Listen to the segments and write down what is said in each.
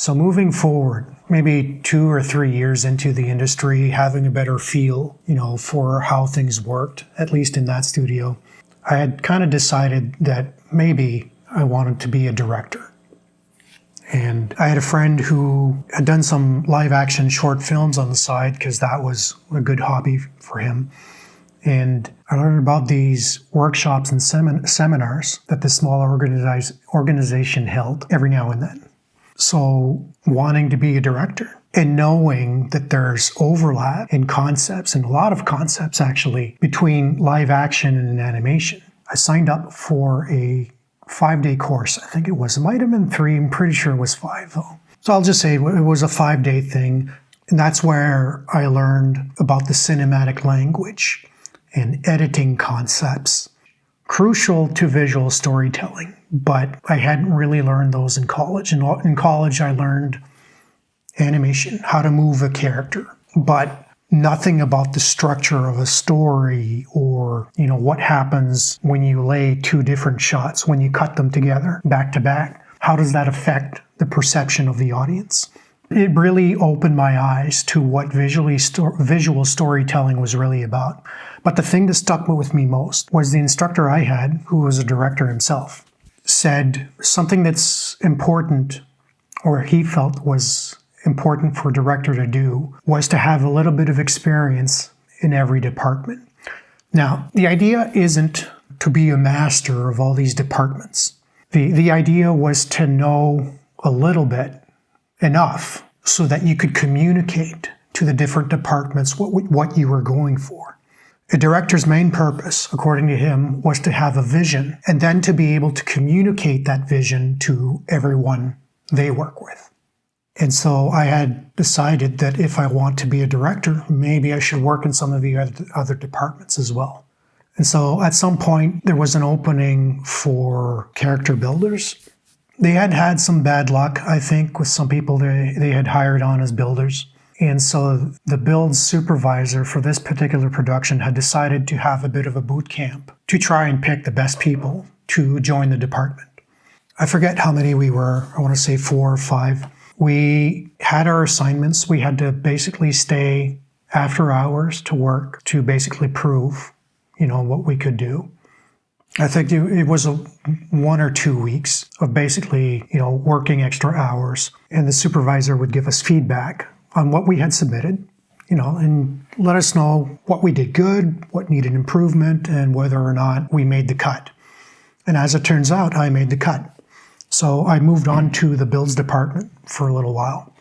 So moving forward, maybe 2 or 3 years into the industry, having a better feel, for how things worked, at least in that studio, I had kind of decided that maybe I wanted to be a director. And I had a friend who had done some live action short films on the side because that was a good hobby for him. And I learned about these workshops and seminars that this small organization held every now and then. So wanting to be a director and knowing that there's overlap in concepts, and a lot of concepts actually, between live action and animation, I signed up for a 5-day course. I think it was. It might have been 3. I'm pretty sure it was 5 though. So I'll just say it was a 5-day thing. And that's where I learned about the cinematic language and editing concepts, crucial to visual storytelling. But I hadn't really learned those in college. In college, I learned animation, how to move a character, but nothing about the structure of a story or, what happens when you lay 2 different shots, when you cut them together back to back. How does that affect the perception of the audience? It really opened my eyes to what visual storytelling was really about. But the thing that stuck with me most was the instructor I had, who was a director himself, said something that's important, or he felt was important for a director to do, was to have a little bit of experience in every department. Now, the idea isn't to be a master of all these departments. The idea was to know a little bit, enough, so that you could communicate to the different departments what you were going for. A director's main purpose, according to him, was to have a vision and then to be able to communicate that vision to everyone they work with. And so I had decided that if I want to be a director, maybe I should work in some of the other departments as well. And so at some point, there was an opening for character builders. They had had some bad luck, I think, with some people they had hired on as builders. And so the build supervisor for this particular production had decided to have a bit of a boot camp to try and pick the best people to join the department. I forget how many we were. I want to say 4 or 5. We had our assignments. We had to basically stay after hours to work to basically prove, what we could do. I think it was 1 or 2 weeks of basically, working extra hours. And the supervisor would give us feedback on what we had submitted, and let us know what we did good, what needed improvement, and whether or not we made the cut. And as it turns out, I made the cut. So I moved on to the builds department for a little while.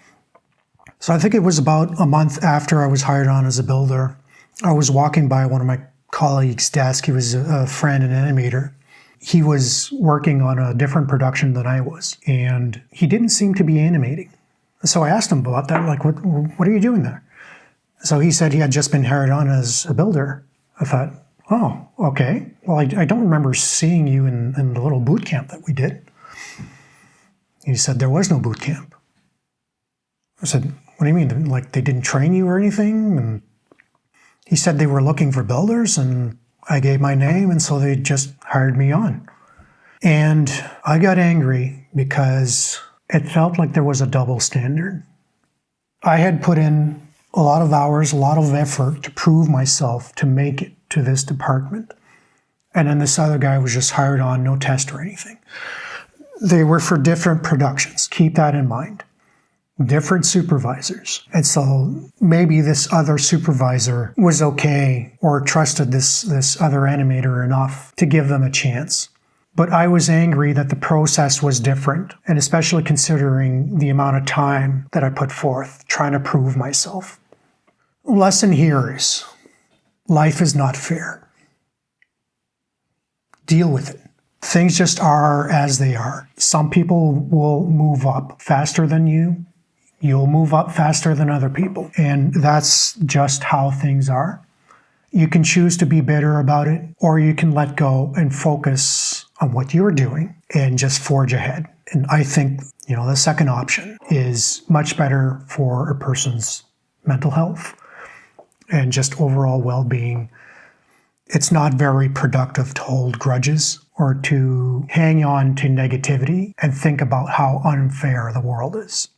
So I think it was about a month after I was hired on as a builder. I was walking by one of my colleagues' desk. He was a friend, an animator. He was working on a different production than I was, and he didn't seem to be animating. So I asked him about that, like, what are you doing there? So he said he had just been hired on as a builder. I thought, oh, okay. Well, I don't remember seeing you in the little boot camp that we did. He said there was no boot camp. I said, what do you mean? Like they didn't train you or anything? And he said they were looking for builders, and I gave my name, and so they just hired me on. And I got angry because it felt like there was a double standard. I had put in a lot of hours, a lot of effort to prove myself to make it to this department. And then this other guy was just hired on, no test or anything. They were for different productions. Keep that in mind. Different supervisors. And so maybe this other supervisor was okay or trusted this other animator enough to give them a chance. But I was angry that the process was different, and especially considering the amount of time that I put forth trying to prove myself. Lesson here is, life is not fair. Deal with it. Things just are as they are. Some people will move up faster than you. You'll move up faster than other people. And that's just how things are. You can choose to be bitter about it, or you can let go and focus on what you're doing and just forge ahead. And I think, the second option is much better for a person's mental health and just overall well-being. It's not very productive to hold grudges or to hang on to negativity and think about how unfair the world is.